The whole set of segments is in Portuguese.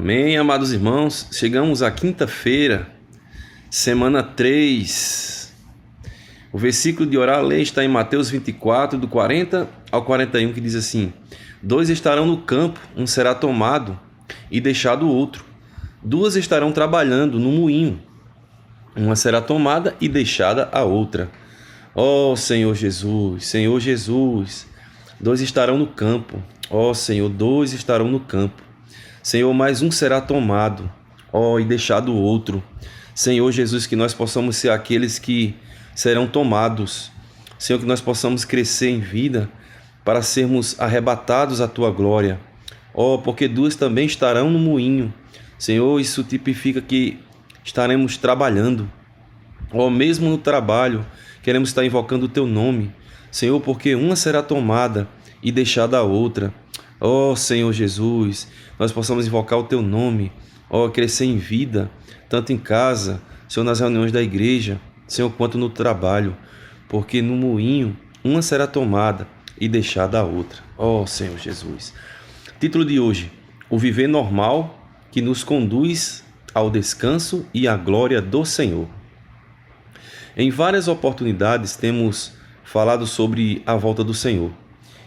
Amém, amados irmãos. Chegamos à quinta-feira, semana 3. O versículo de orar a lei está em Mateus 24, do 40 ao 41, que diz assim: 2 estarão no campo, um será tomado e deixado o outro. 2 estarão trabalhando no moinho, uma será tomada e deixada a outra. Ó Senhor Jesus, Senhor Jesus, 2 estarão no campo. Ó Senhor, 2 estarão no campo. Senhor, mais um será tomado, e deixado o outro. Senhor Jesus, que nós possamos ser aqueles que serão tomados. Senhor, que nós possamos crescer em vida para sermos arrebatados à Tua glória. Porque 2 também estarão no moinho. Senhor, isso tipifica que estaremos trabalhando. Mesmo no trabalho, queremos estar invocando o Teu nome. Senhor, porque uma será tomada e deixada a outra. Senhor Jesus, nós possamos invocar o Teu nome, crescer em vida, tanto em casa, Senhor, nas reuniões da igreja, Senhor, quanto no trabalho, porque no moinho uma será tomada e deixada a outra. Senhor Jesus. Título de hoje: o viver normal que nos conduz ao descanso e à glória do Senhor. Em várias oportunidades temos falado sobre a volta do Senhor.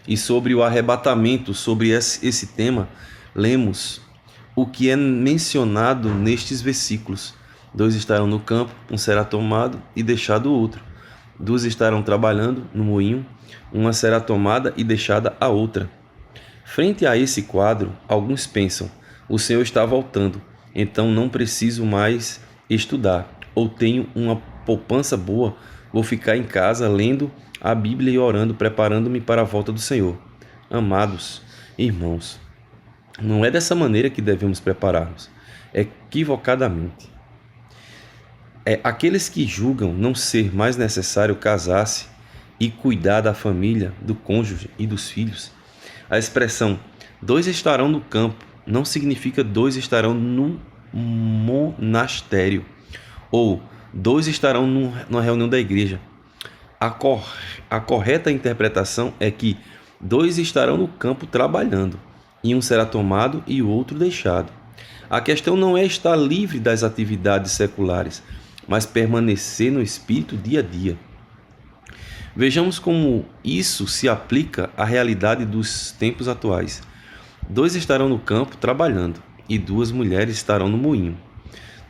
E sobre o arrebatamento, sobre esse tema, lemos o que é mencionado nestes versículos. 2 estarão no campo, um será tomado e deixado o outro. 2 estarão trabalhando no moinho, uma será tomada e deixada a outra. Frente a esse quadro, alguns pensam: o Senhor está voltando, então não preciso mais estudar, ou tenho uma poupança boa, vou ficar em casa lendo a Bíblia e orando, preparando-me para a volta do Senhor. Amados irmãos, não é dessa maneira que devemos preparar-nos, equivocadamente. Aqueles que julgam não ser mais necessário casar-se e cuidar da família, do cônjuge e dos filhos. A expressão 2 estarão no campo não significa 2 estarão no monastério ou 2 estarão numa reunião da igreja. A correta interpretação é que 2 estarão no campo trabalhando, e um será tomado e o outro deixado. A questão não é estar livre das atividades seculares, mas permanecer no espírito dia a dia. Vejamos como isso se aplica à realidade dos tempos atuais. 2 estarão no campo trabalhando, e 2 mulheres estarão no moinho.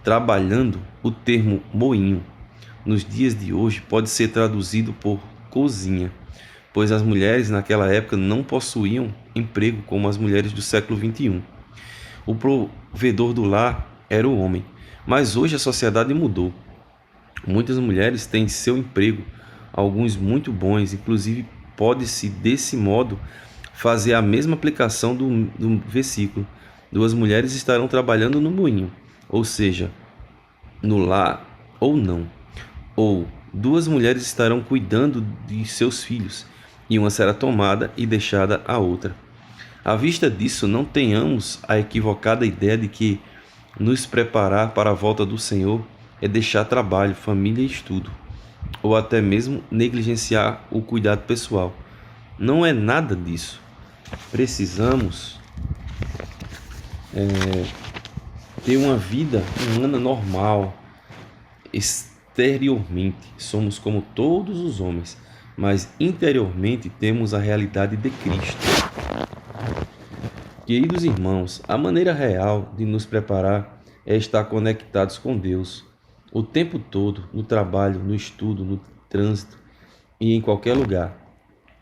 Trabalhando, o termo moinho nos dias de hoje pode ser traduzido por cozinha, pois as mulheres naquela época não possuíam emprego como as mulheres do século XXI. O provedor do lar era o homem, mas hoje a sociedade mudou. Muitas mulheres têm seu emprego, alguns muito bons, inclusive pode-se desse modo fazer a mesma aplicação do versículo. 2 mulheres estarão trabalhando no moinho, ou seja, no lar ou não. Ou 2 mulheres estarão cuidando de seus filhos, e uma será tomada e deixada a outra. À vista disso, não tenhamos a equivocada ideia de que nos preparar para a volta do Senhor é deixar trabalho, família e estudo, ou até mesmo negligenciar o cuidado pessoal. Não é nada disso. Precisamos ter uma vida humana normal. Exteriormente somos como todos os homens, mas interiormente temos a realidade de Cristo. Queridos irmãos, a maneira real de nos preparar é estar conectados com Deus o tempo todo, no trabalho, no estudo, no trânsito e em qualquer lugar.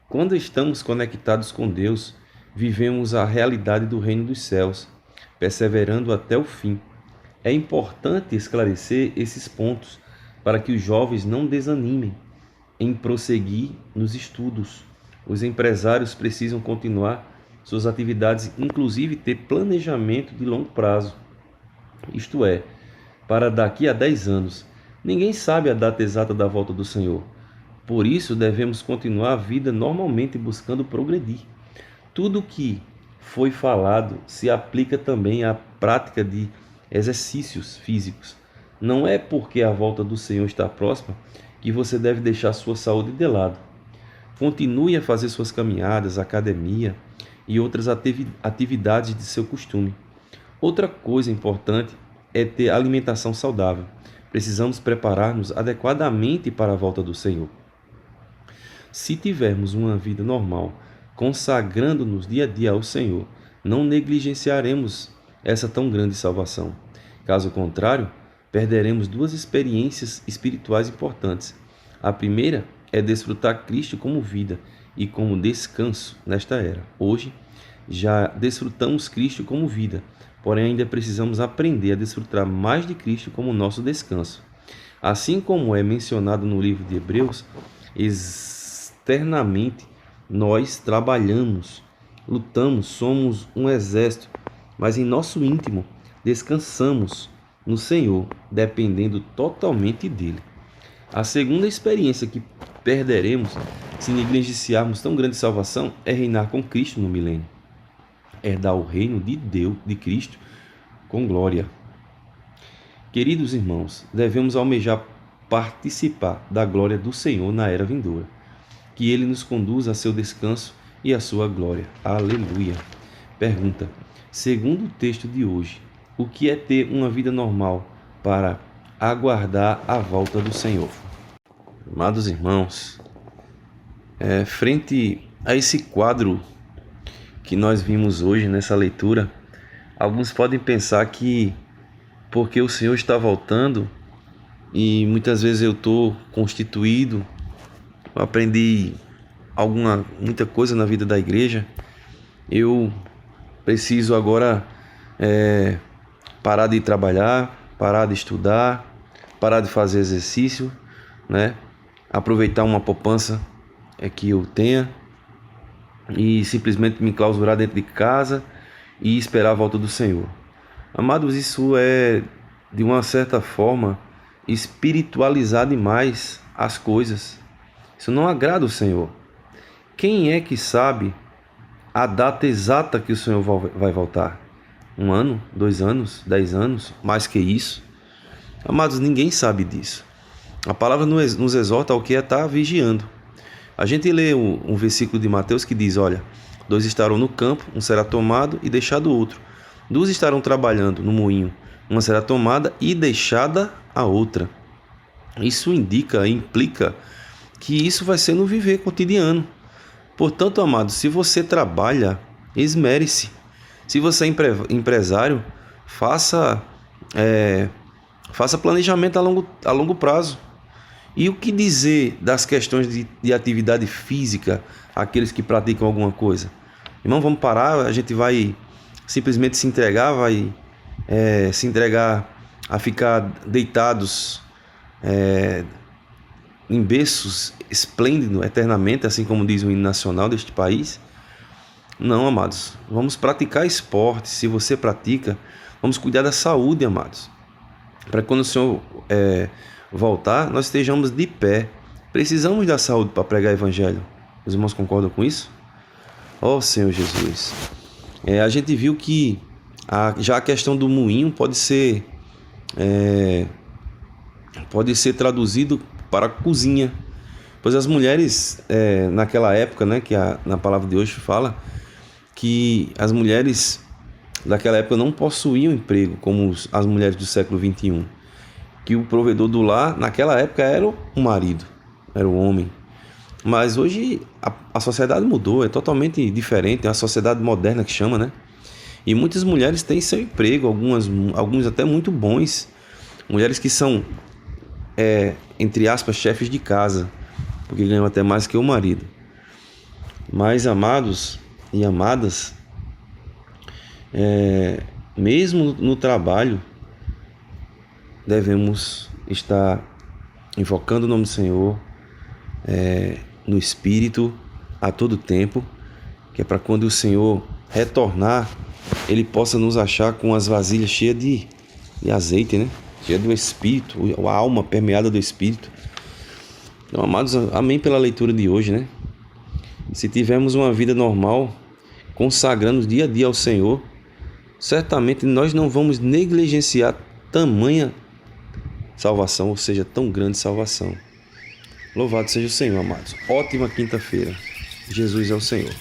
Quando estamos conectados com Deus, vivemos a realidade do reino dos céus, perseverando até o fim. É importante esclarecer esses pontos para que os jovens não desanimem em prosseguir nos estudos. Os empresários precisam continuar suas atividades, inclusive ter planejamento de longo prazo, isto é, para daqui a 10 anos. Ninguém sabe a data exata da volta do Senhor. Por isso, devemos continuar a vida normalmente buscando progredir. Tudo o que foi falado se aplica também à prática de exercícios físicos. Não é porque a volta do Senhor está próxima que você deve deixar sua saúde de lado. Continue a fazer suas caminhadas, academia e outras atividades de seu costume. Outra coisa importante é ter alimentação saudável. Precisamos preparar-nos adequadamente para a volta do Senhor. Se tivermos uma vida normal, consagrando-nos dia a dia ao Senhor, não negligenciaremos essa tão grande salvação. Caso contrário, perderemos duas experiências espirituais importantes. A primeira é desfrutar Cristo como vida e como descanso nesta era. Hoje, já desfrutamos Cristo como vida, porém ainda precisamos aprender a desfrutar mais de Cristo como nosso descanso. Assim como é mencionado no livro de Hebreus, externamente nós trabalhamos, lutamos, somos um exército, mas em nosso íntimo descansamos no Senhor, dependendo totalmente dele. A segunda experiência que perderemos se negligenciarmos tão grande salvação é reinar com Cristo no milênio. Herdar o reino de Deus, de Cristo, com glória. Queridos irmãos, devemos almejar participar da glória do Senhor na era vindoura. Que Ele nos conduza a seu descanso e a sua glória. Aleluia. Pergunta: segundo o texto de hoje, o que é ter uma vida normal para aguardar a volta do Senhor? Amados irmãos, frente a esse quadro que nós vimos hoje nessa leitura, alguns podem pensar que porque o Senhor está voltando e muitas vezes eu estou constituído, eu aprendi muita coisa na vida da igreja, eu preciso agora parar de trabalhar, parar de estudar, parar de fazer exercício, né? Aproveitar uma poupança que eu tenha e simplesmente me clausurar dentro de casa e esperar a volta do Senhor. Amados, isso é, de uma certa forma, espiritualizar demais as coisas. Isso não agrada o Senhor. Quem é que sabe a data exata que o Senhor vai voltar? 1 ano, 2 anos, 10 anos, mais que isso? Amados, ninguém sabe disso. A palavra nos exorta ao que é estar vigiando. A gente lê um versículo de Mateus que diz, olha, 2 estarão no campo, um será tomado e deixado outro. 2 estarão trabalhando no moinho, uma será tomada e deixada a outra. Isso implica que isso vai ser no viver cotidiano. Portanto, amados, se você trabalha, esmere-se. Se você é empresário, faça planejamento a longo prazo. E o que dizer das questões de atividade física, aqueles que praticam alguma coisa? Irmão, vamos parar, a gente vai simplesmente se entregar a ficar deitados em berços esplêndidos eternamente, assim como diz o hino nacional deste país? Não, amados, vamos praticar esporte. Se você pratica, vamos cuidar da saúde, amados, para quando o Senhor voltar, nós estejamos de pé. Precisamos da saúde para pregar o evangelho. Os irmãos concordam com isso? Ó Senhor Jesus, a gente viu que já a questão do moinho pode ser traduzido para cozinha, pois as mulheres naquela época, né, que na palavra de hoje fala que as mulheres daquela época não possuíam emprego como as mulheres do século 21, que o provedor do lar naquela época era o marido, era o homem. Mas hoje a sociedade mudou, é totalmente diferente, é uma sociedade moderna que chama, né? E muitas mulheres têm seu emprego, alguns até muito bons, mulheres que são, entre aspas, chefes de casa, porque ganham até mais que o marido. Mas, amados e amadas, mesmo no trabalho, devemos estar invocando o nome do Senhor no Espírito a todo tempo, que é para quando o Senhor retornar, Ele possa nos achar com as vasilhas cheias de azeite, né? Cheia do Espírito, a alma permeada do Espírito. Então, amados, amém pela leitura de hoje, né? Se tivermos uma vida normal, consagrando dia a dia ao Senhor, certamente nós não vamos negligenciar tamanha salvação, ou seja, tão grande salvação. Louvado seja o Senhor, amados. Ótima quinta-feira. Jesus é o Senhor.